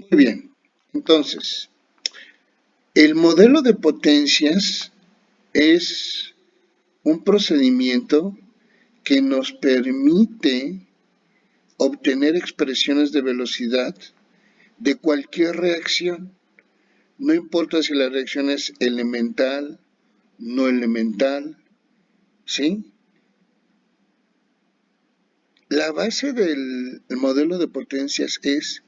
Muy bien, entonces, el modelo de potencias es un procedimiento que nos permite obtener expresiones de velocidad de cualquier reacción. No importa si la reacción es elemental, no elemental, ¿sí? La base del modelo de potencias es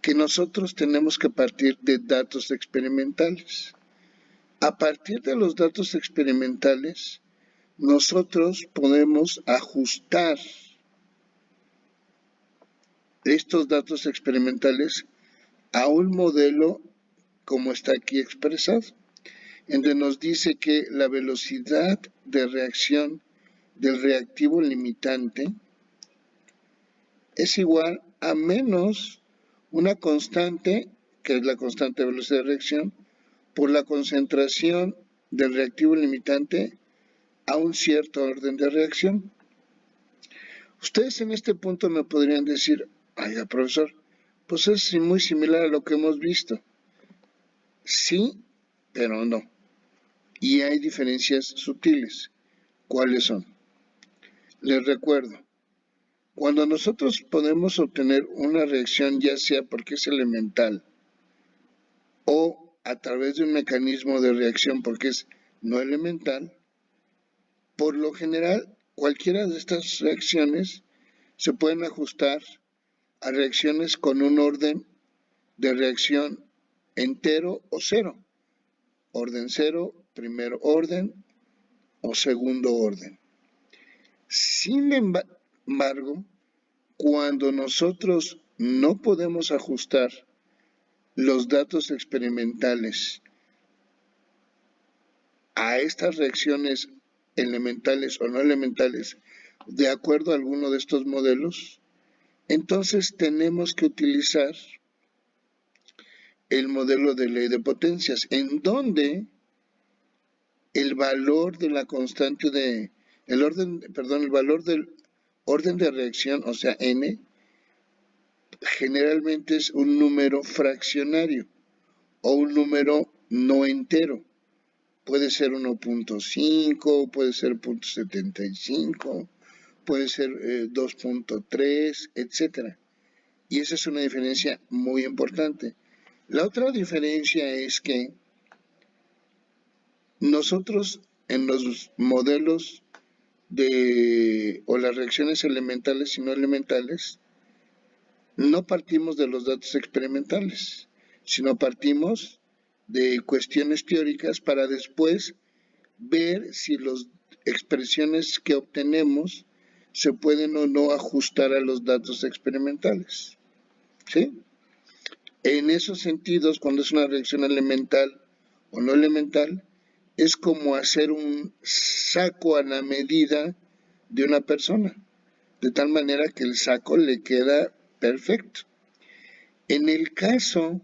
que nosotros tenemos que partir de datos experimentales. A partir de los datos experimentales, nosotros podemos ajustar estos datos experimentales a un modelo como está aquí expresado, en donde nos dice que la velocidad de reacción del reactivo limitante es igual a menos una constante, que es la constante de velocidad de reacción, por la concentración del reactivo limitante a un cierto orden de reacción. Ustedes en este punto me podrían decir, oiga, profesor, pues es muy similar a lo que hemos visto. Sí, pero no. Y hay diferencias sutiles. ¿Cuáles son? Les recuerdo, cuando nosotros podemos obtener una reacción, ya sea porque es elemental o a través de un mecanismo de reacción porque es no elemental, por lo general, cualquiera de estas reacciones se pueden ajustar a reacciones con un orden de reacción entero o cero. Orden cero, primer orden o segundo orden. Sin embargo, cuando nosotros no podemos ajustar los datos experimentales a estas reacciones elementales o no elementales de acuerdo a alguno de estos modelos, entonces tenemos que utilizar el modelo de ley de potencias, en donde el valor de la constante de, el valor del orden de reacción, o sea, n, generalmente es un número fraccionario o un número no entero. Puede ser 1.5, puede ser 0.75, puede ser 2.3, etc. Y esa es una diferencia muy importante. La otra diferencia es que nosotros en los modelos o las reacciones elementales y no elementales, no partimos de los datos experimentales, sino partimos de cuestiones teóricas para después ver si las expresiones que obtenemos se pueden o no ajustar a los datos experimentales. ¿Sí? En esos sentidos, cuando es una reacción elemental o no elemental, es como hacer un saco a la medida de una persona, de tal manera que el saco le queda perfecto. En el caso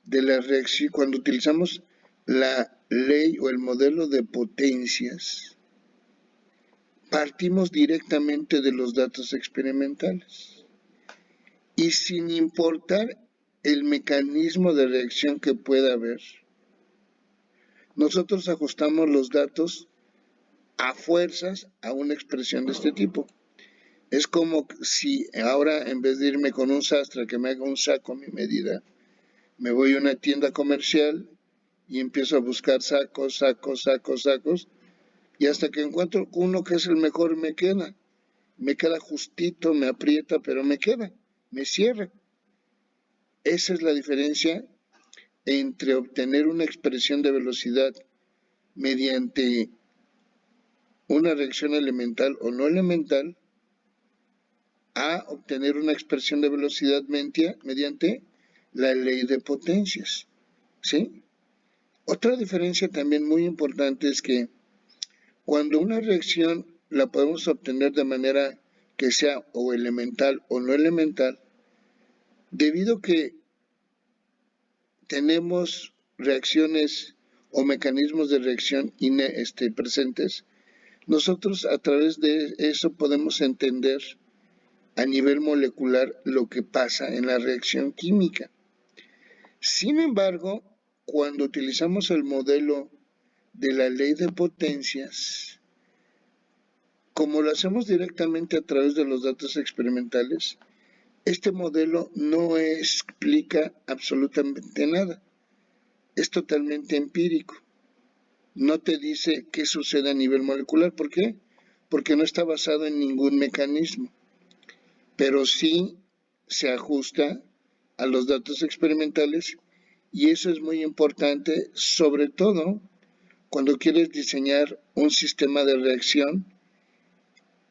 de la reacción, cuando utilizamos la ley o el modelo de potencias, partimos directamente de los datos experimentales. Y sin importar el mecanismo de reacción que pueda haber, nosotros ajustamos los datos a fuerzas a una expresión de este tipo. Es como si ahora, en vez de irme con un sastre que me haga un saco a mi medida, me voy a una tienda comercial y empiezo a buscar sacos, y hasta que encuentro uno que es el mejor me queda justito, me aprieta, pero me queda, me cierra. Esa es la diferencia entre obtener una expresión de velocidad mediante una reacción elemental o no elemental a obtener una expresión de velocidad mediante la ley de potencias. ¿Sí? Otra diferencia también muy importante es que cuando una reacción la podemos obtener de manera que sea o elemental o no elemental, debido a que tenemos reacciones o mecanismos de reacción presentes, nosotros a través de eso podemos entender a nivel molecular lo que pasa en la reacción química. Sin embargo, cuando utilizamos el modelo de la ley de potencias, como lo hacemos directamente a través de los datos experimentales, este modelo no explica absolutamente nada. Es totalmente empírico. No te dice qué sucede a nivel molecular. ¿Por qué? Porque no está basado en ningún mecanismo, pero sí se ajusta a los datos experimentales, y eso es muy importante, sobre todo cuando quieres diseñar un sistema de reacción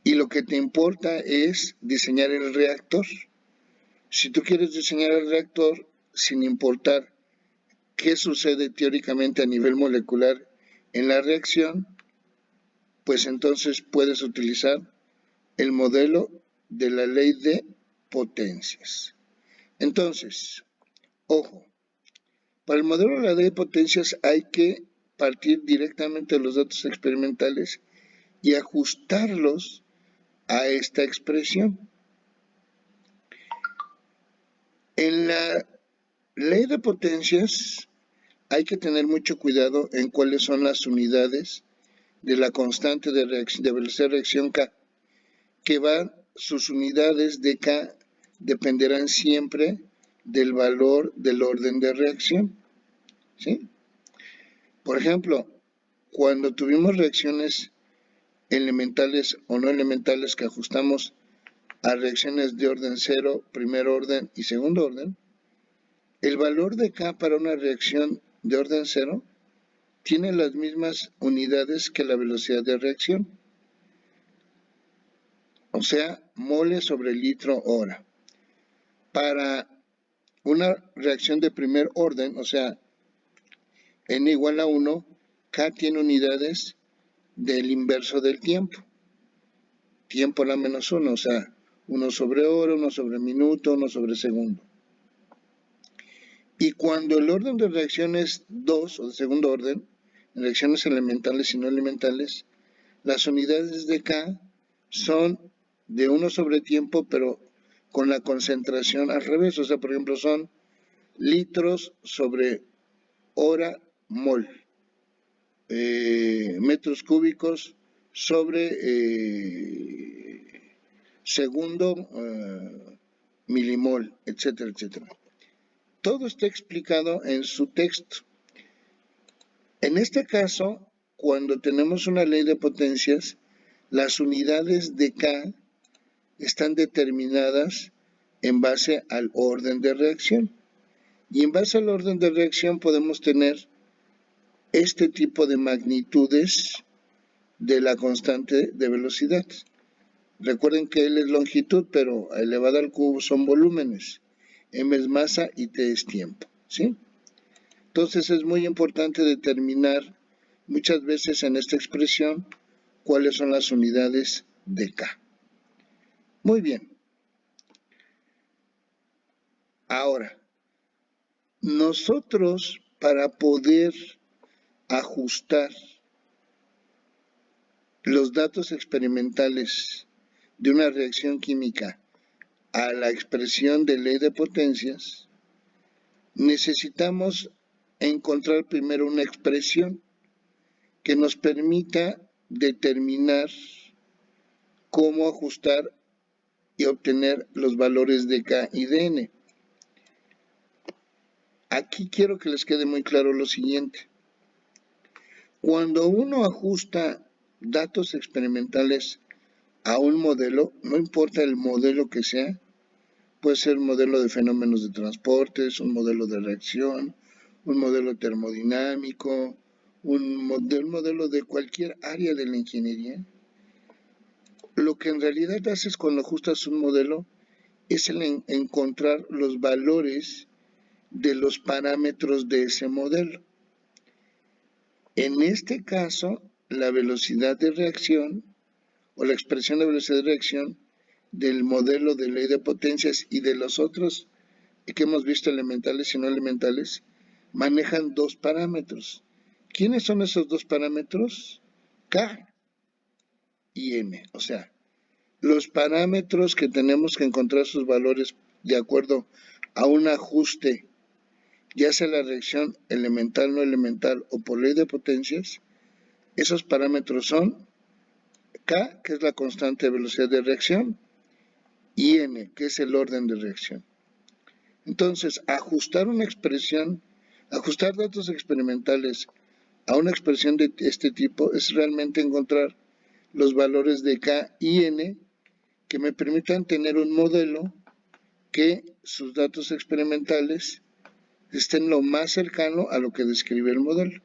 y lo que te importa es diseñar el reactor. Si tú quieres diseñar el reactor sin importar qué sucede teóricamente a nivel molecular en la reacción, pues entonces puedes utilizar el modelo de la ley de potencias. Entonces, ojo, para el modelo de la ley de potencias hay que partir directamente de los datos experimentales y ajustarlos a esta expresión. En la ley de potencias hay que tener mucho cuidado en cuáles son las unidades de la constante de velocidad de reacción K, que sus unidades de K dependerán siempre del valor del orden de reacción, ¿sí? Por ejemplo, cuando tuvimos reacciones elementales o no elementales que ajustamos a reacciones de orden 0, primer orden y segundo orden, el valor de K para una reacción de orden 0 tiene las mismas unidades que la velocidad de reacción, o sea, mole sobre litro hora. Para una reacción de primer orden, o sea, n igual a 1, K tiene unidades del inverso del tiempo. Tiempo a la menos 1, o sea, 1 sobre hora, 1 sobre minuto, 1 sobre segundo. Y cuando el orden de reacción es 2, o de segundo orden, en reacciones elementales y no elementales, las unidades de K son de 1 sobre tiempo, pero con la concentración al revés. O sea, por ejemplo, son litros sobre hora mol, metros cúbicos sobre segundo milimol, etcétera, etcétera. Todo está explicado en su texto. En este caso, cuando tenemos una ley de potencias, las unidades de K están determinadas en base al orden de reacción. Y en base al orden de reacción podemos tener este tipo de magnitudes de la constante de velocidad. Recuerden que L es longitud, pero elevada al cubo son volúmenes. M es masa y T es tiempo, ¿sí? Entonces es muy importante determinar muchas veces en esta expresión cuáles son las unidades de K. Muy bien. Ahora, nosotros para poder ajustar los datos experimentales de una reacción química a la expresión de ley de potencias, necesitamos encontrar primero una expresión que nos permita determinar cómo ajustar y obtener los valores de K y de N. Aquí quiero que les quede muy claro lo siguiente. Cuando uno ajusta datos experimentales a un modelo, no importa el modelo que sea, puede ser un modelo de fenómenos de transportes, un modelo de reacción, un modelo termodinámico, un modelo de cualquier área de la ingeniería. Lo que en realidad haces cuando ajustas un modelo es encontrar los valores de los parámetros de ese modelo. En este caso, la velocidad de reacción o la expresión de velocidad de reacción del modelo de ley de potencias y de los otros que hemos visto elementales y no elementales manejan dos parámetros. ¿Quiénes son esos dos parámetros? K y M. O sea, los parámetros que tenemos que encontrar sus valores de acuerdo a un ajuste ya sea la reacción elemental, no elemental o por ley de potencias, esos parámetros son K, que es la constante de velocidad de reacción, y N, que es el orden de reacción. Entonces, ajustar datos experimentales a una expresión de este tipo es realmente encontrar los valores de K y N que me permitan tener un modelo que sus datos experimentales estén lo más cercano a lo que describe el modelo.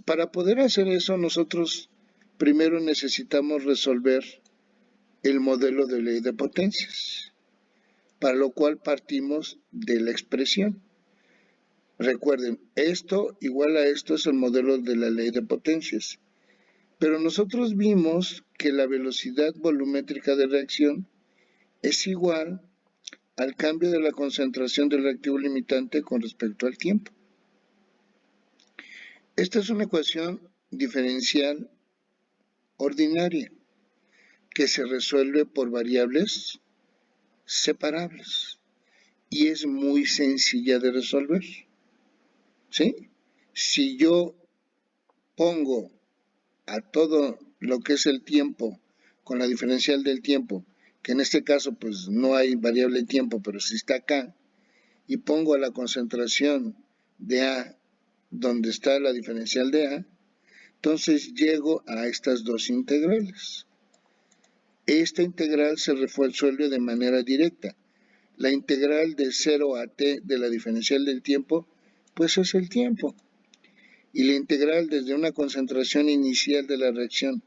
Para poder hacer eso, nosotros primero necesitamos resolver el modelo de ley de potencias, para lo cual partimos de la expresión. Recuerden, esto igual a esto es el modelo de la ley de potencias. Pero nosotros vimos que la velocidad volumétrica de reacción es igual al cambio de la concentración del reactivo limitante con respecto al tiempo. Esta es una ecuación diferencial ordinaria que se resuelve por variables separables y es muy sencilla de resolver. ¿Sí? Si yo pongo a todo lo que es el tiempo con la diferencial del tiempo, que en este caso pues no hay variable tiempo, pero sí está acá, y pongo a la concentración de A donde está la diferencial de A, entonces llego a estas dos integrales. Esta integral se resuelve de manera directa. La integral de 0 a t de la diferencial del tiempo, pues es el tiempo. Y la integral desde una concentración inicial de la reacción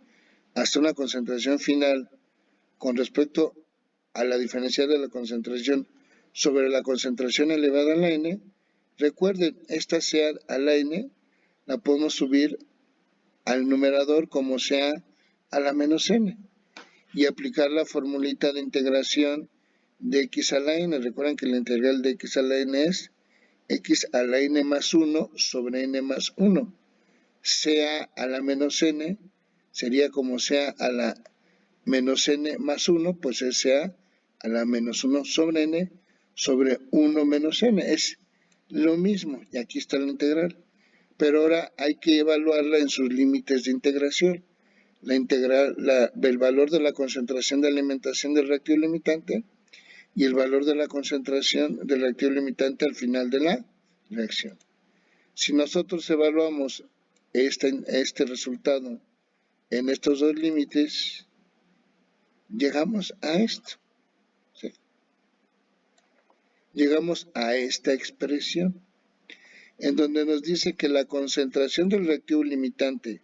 hasta una concentración final con respecto a la diferencial de la concentración sobre la concentración elevada a la n, recuerden, esta sea a la n, la podemos subir al numerador como sea a la menos n y aplicar la formulita de integración de x a la n. Recuerden que la integral de x a la n es x a la n más 1 sobre n más 1. Sea a la menos n sería como sea a la menos n más 1, pues es sea a la menos 1 sobre n sobre 1 menos n. Es lo mismo, y aquí está la integral. Pero ahora hay que evaluarla en sus límites de integración. La integral del valor de la concentración de alimentación del reactivo limitante y el valor de la concentración del reactivo limitante al final de la reacción. Si nosotros evaluamos este resultado en estos dos límites, llegamos a esto. ¿Sí? Llegamos a esta expresión, en donde nos dice que la concentración del reactivo limitante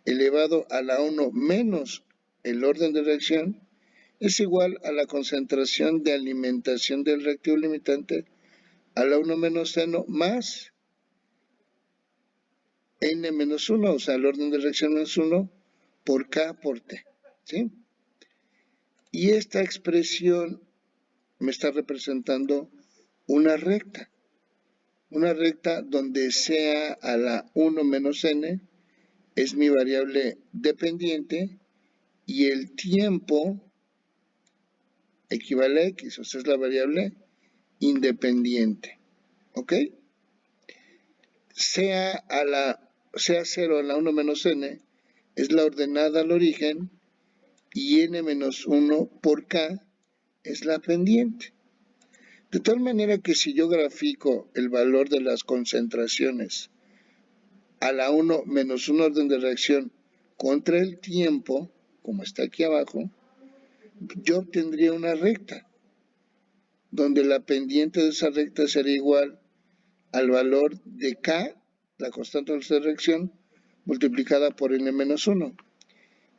elevado a la 1 menos el orden de reacción es igual a la concentración de alimentación del reactivo limitante a la 1 menos n más n menos 1, o sea, el orden de reacción menos 1 por k por t. ¿Sí? Y esta expresión me está representando una recta donde sea a la 1 menos n es mi variable dependiente y el tiempo equivale a x, o sea, es la variable independiente. ¿Ok? Sea 0 a la 1 menos n es la ordenada al origen y n menos 1 por k es la pendiente. De tal manera que si yo grafico el valor de las concentraciones a la 1 menos 1 orden de reacción contra el tiempo, como está aquí abajo, yo obtendría una recta, donde la pendiente de esa recta sería igual al valor de K, la constante de reacción, multiplicada por n menos 1,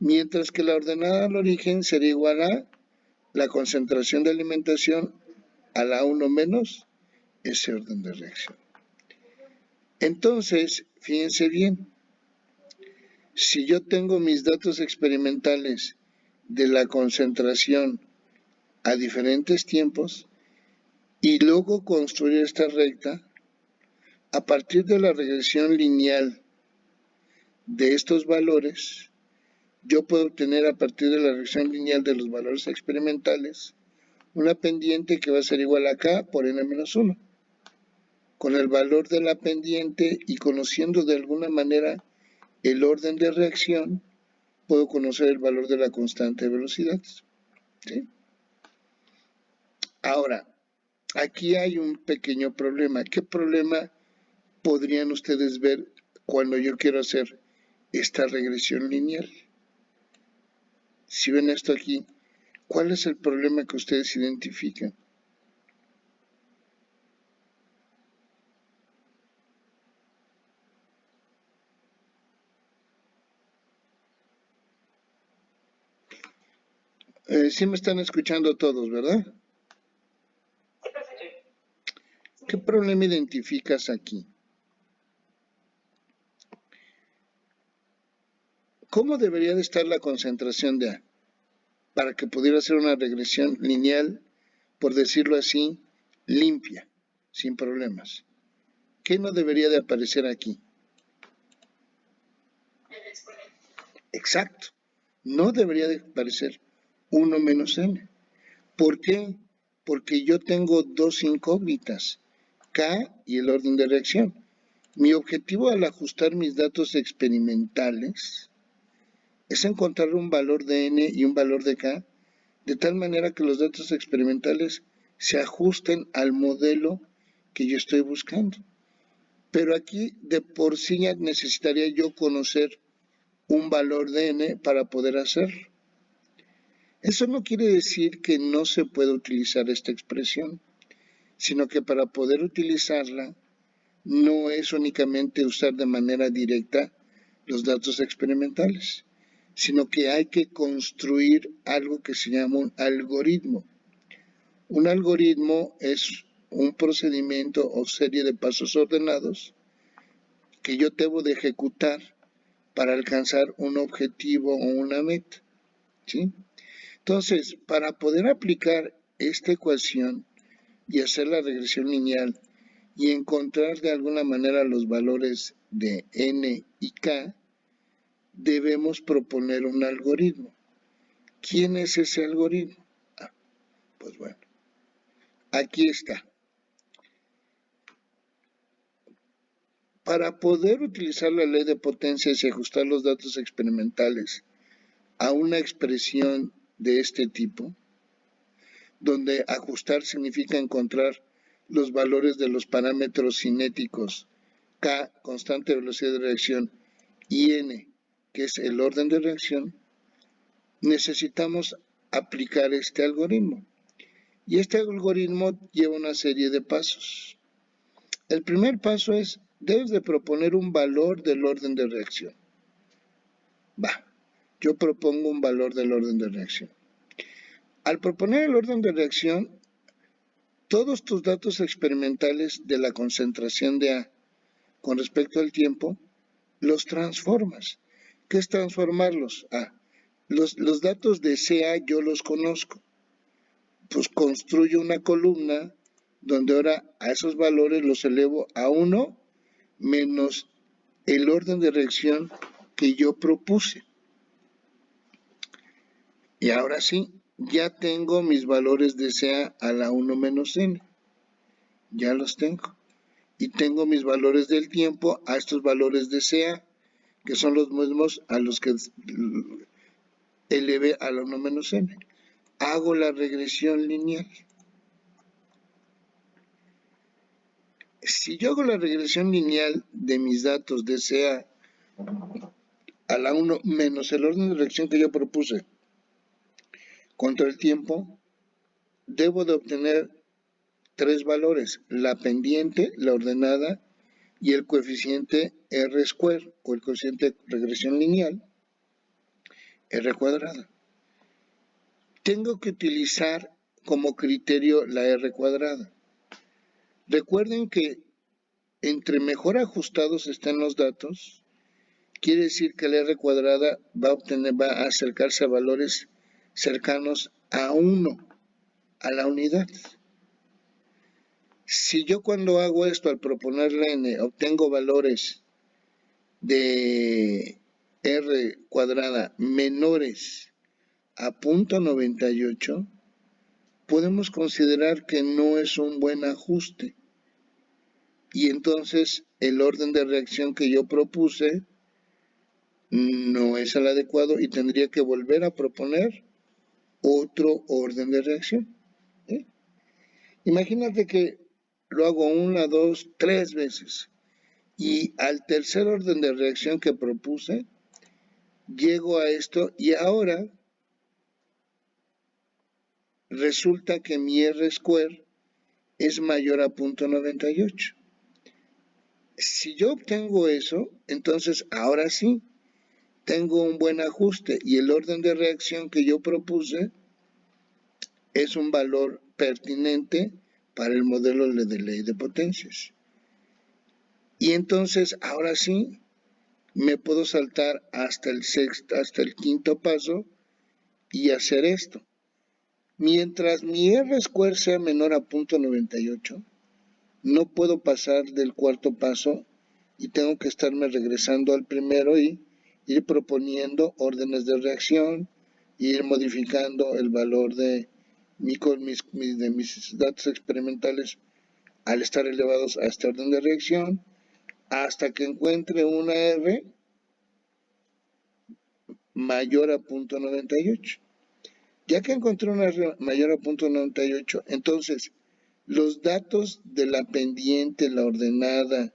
mientras que la ordenada al origen sería igual a la concentración de alimentación a la 1 menos ese orden de reacción. Entonces, fíjense bien, si yo tengo mis datos experimentales de la concentración a diferentes tiempos y luego construir esta recta, a partir de la regresión lineal de estos valores, yo puedo obtener a partir de la regresión lineal de los valores experimentales una pendiente que va a ser igual a k por n menos 1. con el valor de la pendiente y conociendo de alguna manera el orden de reacción, puedo conocer el valor de la constante de velocidades. ¿Sí? Ahora, aquí hay un pequeño problema. ¿Qué problema podrían ustedes ver cuando yo quiero hacer esta regresión lineal? Si ven esto aquí, ¿cuál es el problema que ustedes identifican? Sí me están escuchando todos, ¿verdad? Sí, perfecto. ¿Qué problema identificas aquí? ¿Cómo debería de estar la concentración de A para que pudiera ser una regresión lineal, por decirlo así, limpia, sin problemas? ¿Qué no debería de aparecer aquí? El exponente. Exacto, no debería de aparecer 1 menos n. ¿Por qué? Porque yo tengo dos incógnitas, K y el orden de reacción. Mi objetivo al ajustar mis datos experimentales es encontrar un valor de n y un valor de k, de tal manera que los datos experimentales se ajusten al modelo que yo estoy buscando. Pero aquí de por sí ya necesitaría yo conocer un valor de n para poder hacerlo. Eso no quiere decir que no se pueda utilizar esta expresión, sino que para poder utilizarla no es únicamente usar de manera directa los datos experimentales, sino que hay que construir algo que se llama un algoritmo. Un algoritmo es un procedimiento o serie de pasos ordenados que yo debo de ejecutar para alcanzar un objetivo o una meta, ¿sí? Entonces, para poder aplicar esta ecuación y hacer la regresión lineal y encontrar de alguna manera los valores de n y k, debemos proponer un algoritmo. ¿Quién es ese algoritmo? Pues bueno, aquí está. Para poder utilizar la ley de potencias y ajustar los datos experimentales a una expresión de este tipo, donde ajustar significa encontrar los valores de los parámetros cinéticos K, constante de velocidad de reacción, y N, que es el orden de reacción, necesitamos aplicar este algoritmo. Y este algoritmo lleva una serie de pasos. El primer paso es, debes de proponer un valor del orden de reacción. Yo propongo un valor del orden de reacción. Al proponer el orden de reacción, todos tus datos experimentales de la concentración de A con respecto al tiempo, los transformas. ¿Qué es transformarlos? Los datos de CA yo los conozco. Pues construyo una columna donde ahora a esos valores los elevo a 1 menos el orden de reacción que yo propuse. Y ahora sí, ya tengo mis valores de CA a la 1 menos n. Ya los tengo. Y tengo mis valores del tiempo a estos valores de CA, que son los mismos a los que elevé a la 1 menos n. Hago la regresión lineal. Si yo hago la regresión lineal de mis datos de CA a la 1 menos el orden de reacción que yo propuse contra el tiempo, debo de obtener tres valores, la pendiente, la ordenada y el coeficiente R square o el coeficiente de regresión lineal R cuadrada. Tengo que utilizar como criterio la R cuadrada. Recuerden que entre mejor ajustados estén los datos, quiere decir que la R cuadrada va a acercarse a valores cercanos a 1, a la unidad. Si yo cuando hago esto, al proponer la n, obtengo valores de R cuadrada menores a 0.98, podemos considerar que no es un buen ajuste. y entonces el orden de reacción que yo propuse no es el adecuado y tendría que volver a proponer otro orden de reacción. ¿Eh? Imagínate que lo hago 1, 2, 3 veces y al tercer orden de reacción que propuse, llego a esto y ahora resulta que mi R² es mayor a 0.98. Si yo obtengo eso, entonces ahora sí tengo un buen ajuste y el orden de reacción que yo propuse es un valor pertinente para el modelo de ley de potencias. Y entonces ahora sí me puedo saltar hasta el quinto paso y hacer esto. Mientras mi R² sea menor a 0.98, no puedo pasar del cuarto paso y tengo que estarme regresando al primero y ir proponiendo órdenes de reacción, ir modificando el valor de mis datos experimentales al estar elevados a este orden de reacción, hasta que encuentre una R mayor a 0.98. Ya que encontré una R mayor a 0.98, entonces los datos de la pendiente, la ordenada,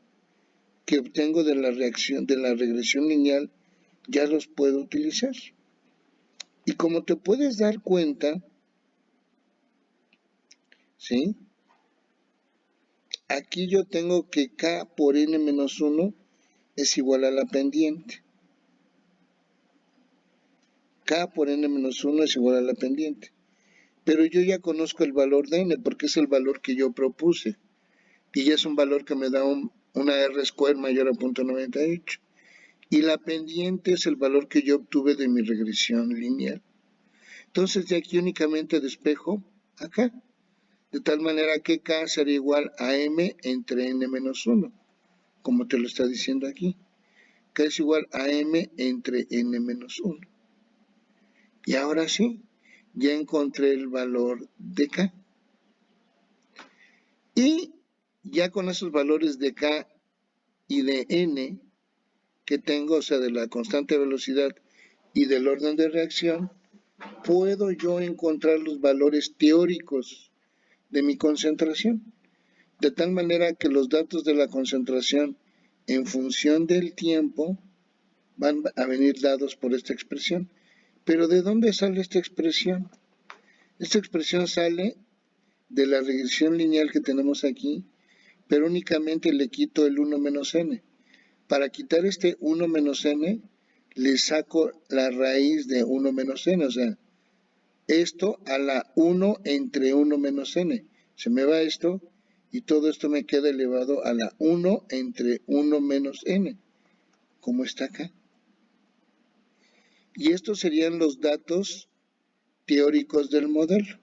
que obtengo de la reacción, de la regresión lineal, ya los puedo utilizar. Y como te puedes dar cuenta, ¿sí? Aquí yo tengo que K por n-1 es igual a la pendiente. K por n-1 es igual a la pendiente. Pero yo ya conozco el valor de n porque es el valor que yo propuse. Y ya es un valor que me da una R² mayor a 0.98. Y la pendiente es el valor que yo obtuve de mi regresión lineal. Entonces de aquí únicamente despejo acá. De tal manera que K será igual a M entre n-1, como te lo está diciendo aquí. K es igual a M entre n-1. Y ahora sí, ya encontré el valor de K. Y ya con esos valores de K y de N que tengo, o sea, de la constante velocidad y del orden de reacción, puedo yo encontrar los valores teóricos de mi concentración. De tal manera que los datos de la concentración en función del tiempo van a venir dados por esta expresión. Pero ¿de dónde sale esta expresión? Esta expresión sale de la regresión lineal que tenemos aquí, pero únicamente le quito el 1 menos n. Para quitar este 1 menos n, le saco la raíz de 1 menos n, o sea, esto a la 1 entre 1 menos n. Se me va esto y todo esto me queda elevado a la 1 entre 1 menos n, como está acá. Y estos serían los datos teóricos del modelo.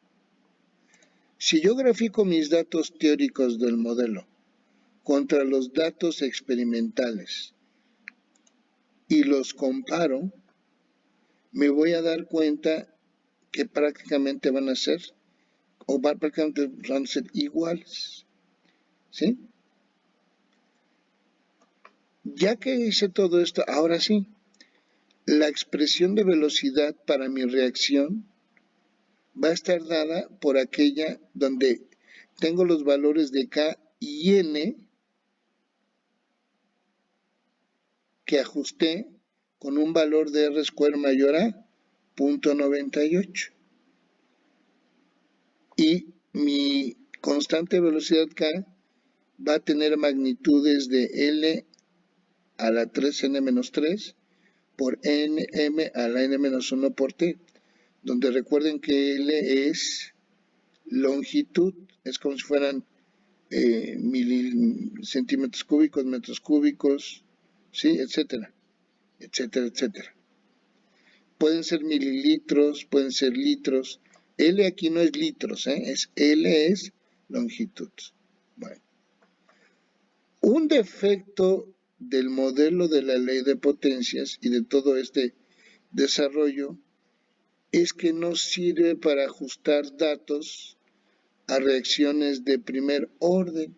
Si yo grafico mis datos teóricos del modelo contra los datos experimentales y los comparo, me voy a dar cuenta que prácticamente van a ser, o prácticamente van a ser iguales. ¿Sí? Ya que hice todo esto, ahora sí, la expresión de velocidad para mi reacción va a estar dada por aquella donde tengo los valores de K y N que ajusté con un valor de R² mayor a 0.98. Y mi constante velocidad K va a tener magnitudes de L a la 3n-3 por nm a la n-1 por t, donde recuerden que L es longitud, es como si fueran centímetros cúbicos, metros cúbicos, ¿sí? Etcétera, etcétera, etcétera. Pueden ser mililitros, pueden ser litros. L aquí no es litros, L es longitud. Bueno. Un defecto del modelo de la ley de potencias y de todo este desarrollo es que no sirve para ajustar datos a reacciones de primer orden.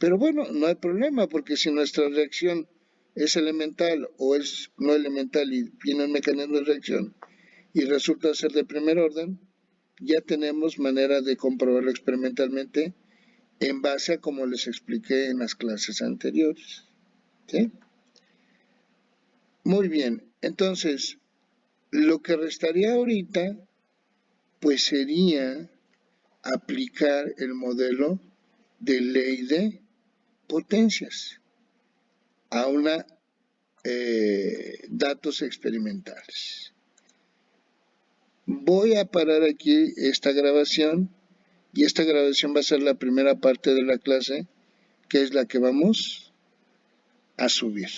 Pero bueno, no hay problema, porque si nuestra reacción es elemental o es no elemental y viene un mecanismo de reacción y resulta ser de primer orden, ya tenemos manera de comprobarlo experimentalmente en base a como les expliqué en las clases anteriores. ¿Sí? Muy bien, entonces, lo que restaría ahorita, pues sería aplicar el modelo de ley de potencias a una datos experimentales. Voy a parar aquí esta grabación y esta grabación va a ser la primera parte de la clase, que es la que vamos a subir.